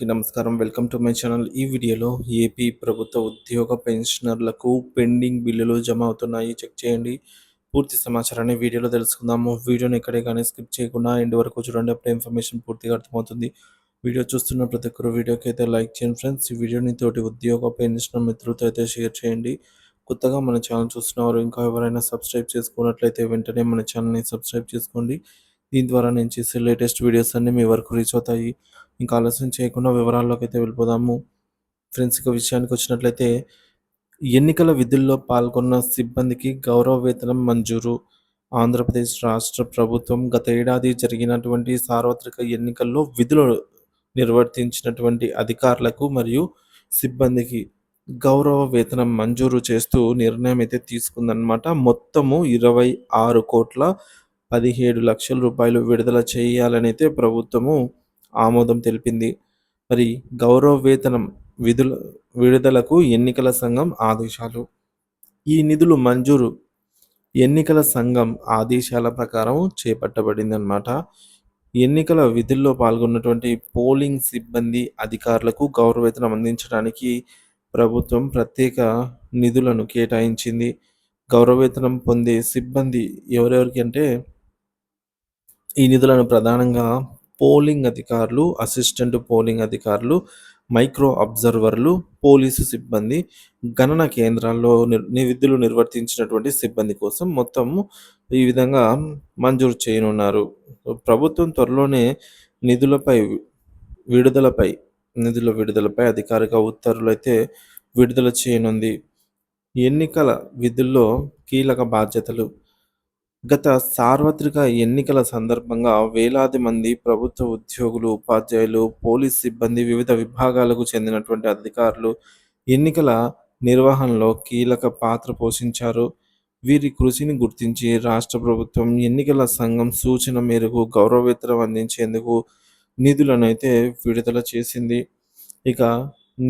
నమస్కారం. Welcome to my channel. ఈ వీడియోలో ఏపీ ప్రభుత్వ ఉద్యోగ పెన్షనర్లకు పెండింగ్ బిల్లులు జమ అవుతున్నాయి. చెక్ చేయండి. పూర్తి సమాచారాన్ని వీడియోలో తెలుసుకుందాము. వీడియోని ఎక్కడే కానీ స్కిప్ చేయకుండా ఎండ్ వరకు చూడండి. అప్పుడే ఇన్ఫర్మేషన్ పూర్తిగా అర్థమవుతుంది. వీడియో చూస్తున్న ప్రతి ఒక్కరు వీడియోకి అయితే లైక్ చేయండి ఫ్రెండ్స్. ఈ వీడియోని తోటి ఉద్యోగ పెన్షనర్ మిత్రులతో అయితే షేర్ చేయండి. కొత్తగా మన ఛానల్ చూస్తున్నవారు ఇంకా ఎవరైనా సబ్స్క్రైబ్ చేసుకున్నట్లయితే వెంటనే మన ఛానల్ని సబ్స్క్రైబ్ చేసుకోండి. దీని ద్వారా నేను చేసే లేటెస్ట్ వీడియోస్ అన్నీ మీ వరకు రీచ్ అవుతాయి. ఇంకా ఆలస్యం చేయకుండా వివరాల్లోకి అయితే వెళ్ళిపోదాము. ఫ్రెండ్స్, ఇక విషయానికి వచ్చినట్లయితే ఎన్నికల విధుల్లో పాల్గొన్న సిబ్బందికి గౌరవ వేతనం మంజూరు. ఆంధ్రప్రదేశ్ రాష్ట్ర ప్రభుత్వం గత ఏడాది జరిగినటువంటి సార్వత్రిక ఎన్నికల్లో విధులు నిర్వర్తించినటువంటి అధికారులకు మరియు సిబ్బందికి గౌరవ వేతనం మంజూరు చేస్తూ నిర్ణయం అయితే తీసుకుందన్నమాట. మొత్తము 26,17,00,000 విడుదల చేయాలని అయితే ప్రభుత్వము ఆమోదం తెలిపింది. మరి గౌరవ వేతనం విడుదలకు ఎన్నికల సంఘం ఆదేశాలు. ఈ నిధులు మంజూరు ఎన్నికల సంఘం ఆదేశాల ప్రకారం చేపట్టబడిందన్నమాట. ఎన్నికల విధుల్లో పాల్గొన్నటువంటి పోలింగ్ సిబ్బంది అధికారులకు గౌరవ వేతనం అందించడానికి ప్రభుత్వం ప్రత్యేక నిధులను కేటాయించింది. గౌరవ వేతనం పొందే సిబ్బంది ఎవరెవరికి అంటే ఈ నిధులను ప్రధానంగా పోలింగ్ అధికారులు, అసిస్టెంట్ పోలింగ్ అధికారులు, మైక్రో అబ్జర్వర్లు, పోలీసు సిబ్బంది, గణన కేంద్రాల్లో విధులు నిర్వర్తించినటువంటి సిబ్బంది కోసం మొత్తం ఈ విధంగా మంజూరు చేయనున్నారు. ప్రభుత్వం త్వరలోనే నిధులపై విడుదలపై నిధుల విడుదలపై అధికారిక ఉత్తర్వులు అయితే విడుదల చేయనుంది. ఎన్నికల విధుల్లో కీలక బాధ్యతలు. గత సార్వత్రిక ఎన్నికల సందర్భంగా వేలాది మంది ప్రభుత్వ ఉద్యోగులు, ఉపాధ్యాయులు, పోలీస్ సిబ్బంది, వివిధ విభాగాలకు చెందినటువంటి అధికారులు ఎన్నికల నిర్వహణలో కీలక పాత్ర పోషించారు. వీరి కృషిని గుర్తించి రాష్ట్ర ప్రభుత్వం ఎన్నికల సంఘం సూచన మేరకు గౌరవ వేతనం అందించేందుకు నిధులను అయితే విడుదల చేసింది. ఇక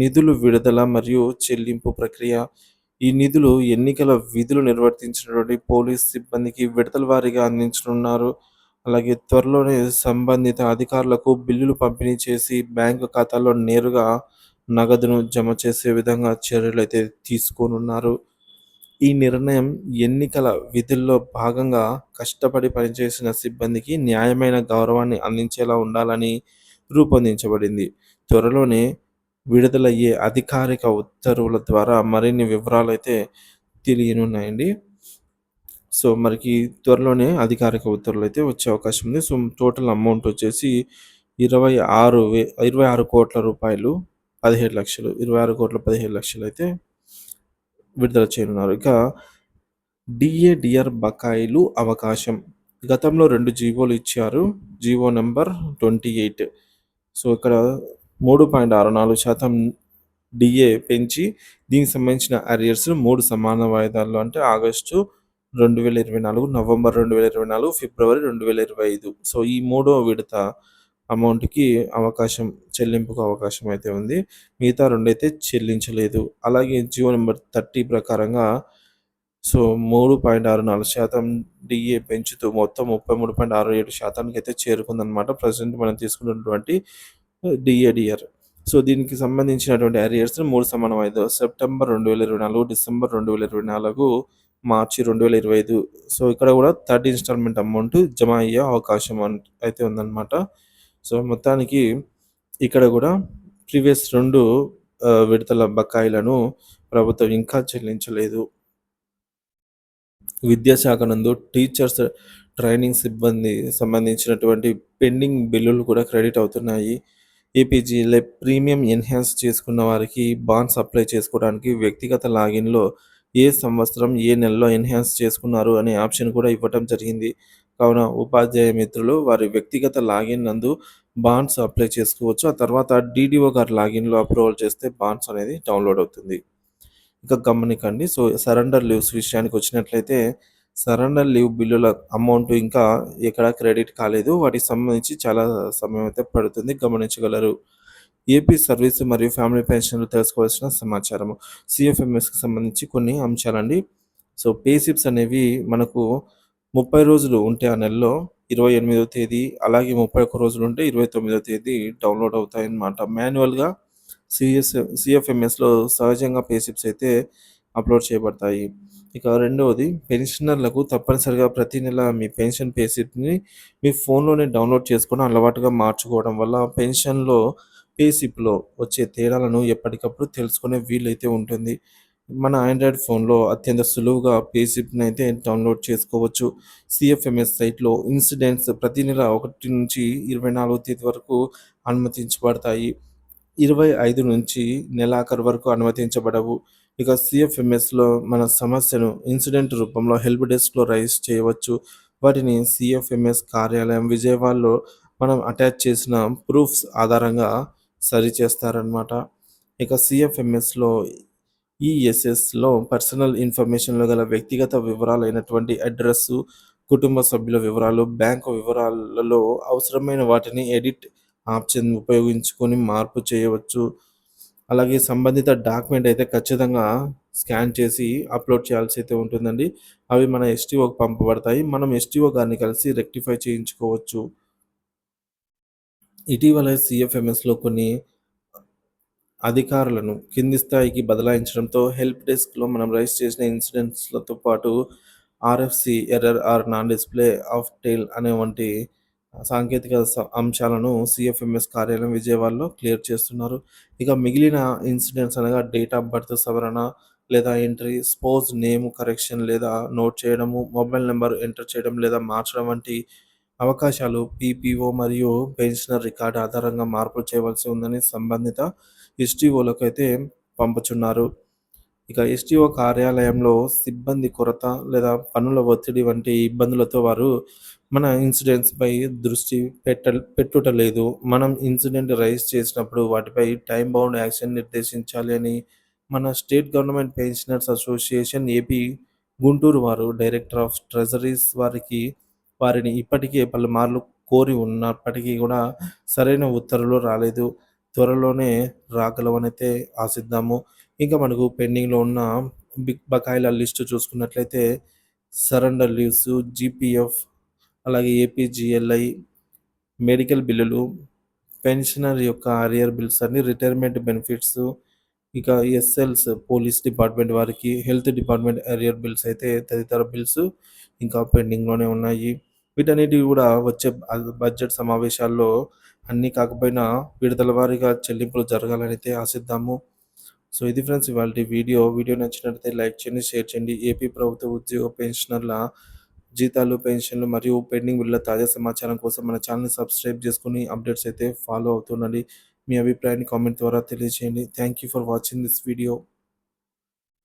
నిధులు విడుదల మరియు చెల్లింపు ప్రక్రియ. ఈ నిధులు ఎన్నికల విధులు నిర్వర్తించినటువంటి పోలీస్ సిబ్బందికి విడతల వారీగా అందించనున్నారు. అలాగే త్వరలోనే సంబంధిత అధికారులకు బిల్లులు పంపిణీ చేసి బ్యాంకు ఖాతాల్లో నేరుగా నగదును జమ చేసే విధంగా చర్యలైతే తీసుకోనున్నారు. ఈ నిర్ణయం ఎన్నికల విధుల్లో భాగంగా కష్టపడి పనిచేసిన సిబ్బందికి న్యాయమైన గౌరవాన్ని అందించేలా ఉండాలని రూపొందించబడింది. త్వరలోనే విడుదలయ్యే అధికారిక ఉత్తర్వుల ద్వారా మరిన్ని వివరాలైతే తెలియనున్నాయండి. సో మనకి త్వరలోనే అధికారిక ఉత్తర్వులు అయితే వచ్చే అవకాశం ఉంది. సో టోటల్ అమౌంట్ వచ్చేసి 26 కోట్ల రూపాయలు 17,00,000 26,17,00,000 అయితే విడుదల చేయనున్నారు. ఇక డిఏడిఆర్ బకాయిలు అవకాశం. గతంలో 2 జీవోలు ఇచ్చారు. GO number 28. సో ఇక్కడ 3.64% డిఏ పెంచి దీనికి సంబంధించిన అరియర్స్ 3 సమాన వాయిదాల్లో అంటే ఆగస్టు 2024, నవంబర్ 2024, ఫిబ్రవరి 2025. సో ఈ మూడో విడత అమౌంట్‌కి చెల్లింపుకు అవకాశం అయితే ఉంది. మిగతా రెండైతే చెల్లించలేదు. అలాగే జియో నెంబర్ 30 ప్రకారంగా సో 3.64% డిఏ పెంచుతూ మొత్తం 33.67% అయితే చేరుకుందనమాట. ప్రెజెంట్ మనం తీసుకున్నటువంటి డిఏడిఆర్. సో దీనికి సంబంధించినటువంటి అరియర్స్ 3 సమాన వాయిదాలు సెప్టెంబర్ 2024, డిసెంబర్ 2024, మార్చి 2025. సో ఇక్కడ కూడా థర్డ్ ఇన్‌స్టాల్‌మెంట్ అమౌంట్ జమ అయ్యే అవకాశం అయితే ఉందన్నమాట. సో మొత్తానికి ఇక్కడ కూడా ప్రీవియస్ 2 విడతల బకాయిలను ప్రభుత్వం ఇంకా చెల్లించలేదు. విద్యాశాఖ నందు టీచర్స్ ట్రైనింగ్ సిబ్బంది సంబంధించినటువంటి పెండింగ్ బిల్లులు కూడా క్రెడిట్ అవుతున్నాయి. ఏపీజీఎల్ఐ ప్రీమియం ఎన్హాన్స్ చేసుకున్న వారికి బాండ్స్ అప్లై చేసుకోవడానికి వ్యక్తిగత లాగిన్‌లో ఏ సంవత్సరం, ఏ నెలలో ఎన్హాన్స్ చేసుకున్నారు అనే ఆప్షన్ కూడా ఇవ్వటం జరిగింది. కావున ఉపాధ్యాయ మిత్రులు వారి వ్యక్తిగత లాగిన్ నందు బాండ్స్ అప్లై చేసుకోవచ్చు. ఆ తర్వాత డీడీఓ గారి లాగిన్‌లో అప్రూవల్ చేస్తే బాండ్స్ అనేది డౌన్‌లోడ్ అవుతుంది. ఇక గమనికండి. సో సరెండర్ లీవ్స్ విషయానికి వచ్చినట్లయితే సరెండర్ లీవ్ బిల్లుల అమౌంట్ ఇంకా ఎక్కడ క్రెడిట్ కాలేదు. వాటికి సంబంధించి చాలా సమయం అయితే పడుతుంది, గమనించగలరు. ఏపీ సర్వీస్ మరియు ఫ్యామిలీ పెన్షన్లు తెలుసుకోవాల్సిన సమాచారము. సీఎఫ్ఎంఎస్కి సంబంధించి కొన్ని అంశాలండి. సో పే స్లిప్స్ అనేవి మనకు 30 రోజులు ఉంటే ఆ నెలలో 28వ తేదీ, అలాగే 31 రోజులుంటే 29వ తేదీ డౌన్‌లోడ్ అవుతాయన్నమాట. మాన్యువల్‌గా సీఎఫ్ఎంఎస్‌లో సహజంగా పే స్లిప్స్ అయితే అప్‌లోడ్ చేయబడతాయి. ఇక రెండవది, పెన్షనర్లకు తప్పనిసరిగా ప్రతి నెల మీ పెన్షన్ పే స్లిప్‌ని మీ ఫోన్‌లోనే డౌన్‌లోడ్ చేసుకొని అలవాటుగా మార్చుకోవడం వల్ల పెన్షన్‌లో పే స్లిప్‌లో వచ్చే తేడాలను ఎప్పటికప్పుడు తెలుసుకునే వీలైతే ఉంటుంది. మన ఆండ్రాయిడ్ ఫోన్‌లో అత్యంత సులువుగా పే స్లిప్‌నైతే డౌన్‌లోడ్ చేసుకోవచ్చు. సీఎఫ్ఎంఎస్ సైట్‌లో ఇన్సిడెంట్స్ ప్రతి నెల 1 నుంచి 24వ తేదీ వరకు అనుమతించబడతాయి. 25 నుంచి నెలాఖరు వరకు అనుమతించబడవు. ఇక సీఎఫ్ఎంఎస్‌లో మన సమస్యను ఇన్సిడెంట్ రూపంలో హెల్ప్ డెస్క్‌లో రైజ్ చేయవచ్చు. వాటిని సీఎఫ్ఎంఎస్ కార్యాలయం విజయవాడలో మనం అటాచ్ చేసిన ప్రూఫ్స్ ఆధారంగా సరిచేస్తారనమాట. ఇక సీఎఫ్ఎంఎస్‌లో ఈఎస్ఎస్‌లో పర్సనల్ ఇన్ఫర్మేషన్‌లో గల వ్యక్తిగత వివరాలైనటువంటి అడ్రెస్సు, కుటుంబ సభ్యుల వివరాలు, బ్యాంకు వివరాలలో అవసరమైన వాటిని ఎడిట్ ఆప్షన్ ఉపయోగించుకొని మార్పు చేయవచ్చు. అలాగే సంబంధిత డాక్యుమెంట్ అయితే ఖచ్చితంగా స్కాన్ చేసి అప్‌లోడ్ చేయాల్సయితే ఉంటుందండి. అవి మన ఎస్టీఓకి పంపబడతాయి. మనం ఎస్టీఓ గారిని కలిసి రెక్టిఫై చేయించుకోవచ్చు. ఇటీవల సీఎఫ్ఎంఎస్‌లో కొన్ని అధికారులను కింది స్థాయికి బదలాయించడంతో హెల్ప్ డెస్క్‌లో మనం రైజ్ చేసిన ఇన్సిడెంట్స్‌లతో పాటు RFC error or non display of tail అనే వంటి సాంకేతిక అంశాలను సీఎఫ్ఎంఎస్ కార్యాలయం విజయవాడలో క్లియర్ చేస్తున్నారు. ఇక మిగిలిన ఇన్సిడెంట్స్ అనగా డేట్ ఆఫ్ బర్త్ సవరణ లేదా ఎంట్రీ, స్పౌస్ నేమ్ కరెక్షన్ లేదా నోట్ చేయడము, మొబైల్ నంబర్ ఎంటర్ చేయడం లేదా మార్చడం వంటి అవకాశాలు పీపీఓ మరియు పెన్షనర్ రికార్డ్ ఆధారంగా మార్పులు చేయవలసి ఉందని సంబంధిత ఎస్టీఓలకైతే పంపుచున్నారు. ఇక ఎస్టీఓ కార్యాలయంలో సిబ్బంది కొరత లేదా పనుల ఒత్తిడి వంటి ఇబ్బందులతో వారు మన ఇన్సిడెంట్స్‌పై దృష్టి పెట్టుటలేదు. మనం ఇన్సిడెంట్ రైజ్ చేసినప్పుడు వాటిపై టైమ్ బౌండ్ యాక్షన్ నిర్దేశించాలి అని మన state government pensioners association AP Guntur వారు డైరెక్టర్ ఆఫ్ ట్రెజరీస్ వారిని ఇప్పటికే పలుమార్లు కోరి ఉన్నప్పటికీ కూడా సరైన ఉత్తర్వులు రాలేదు. త్వరలోనే రాగలవనైతే ఆశిద్దాము. ఇంకా మనకు పెండింగ్‌లో ఉన్న బకాయిల లిస్ట్ చూసుకున్నట్లయితే సరెండర్ లీవ్స్, జీపీఎఫ్, అలాగే ఏపీజీఎల్ఐ, మెడికల్ బిల్లులు, పెన్షనర్ యొక్క అరియర్ బిల్స్ అన్నీ, రిటైర్మెంట్ బెనిఫిట్స్, ఇక ఎస్ఎల్స్ పోలీస్ డిపార్ట్మెంట్ వారికి, హెల్త్ డిపార్ట్మెంట్ అరియర్ బిల్స్ అయితే తదితర బిల్స్ ఇంకా పెండింగ్‌లోనే ఉన్నాయి. వీటన్నిటివి కూడా వచ్చే బడ్జెట్ సమావేశాల్లో అన్నీ కాకపోయినా విడతల వారీగా చెల్లింపులు జరగాలనైతే ఆశిద్దాము. సో, ఇది ఫ్రెండ్స్ ఇవాల్టి వీడియో. వీడియో నచ్చినట్లయితే లైక్ చేయండి, షేర్ చేయండి. ఏపీ ప్రభుత్వ ఉద్యోగ పెన్షనర్ల జీతాలు, పెన్షన్లు మరియు పెండింగ్ బిల్లుల తాజా సమాచారం కోసం మన ఛానెల్‌ని సబ్స్క్రైబ్ చేసుకొని అప్డేట్స్ అయితే ఫాలో అవుతుండండి. మీ అభిప్రాయాన్ని కామెంట్ ద్వారా తెలియజేయండి. Thank you for watching this video.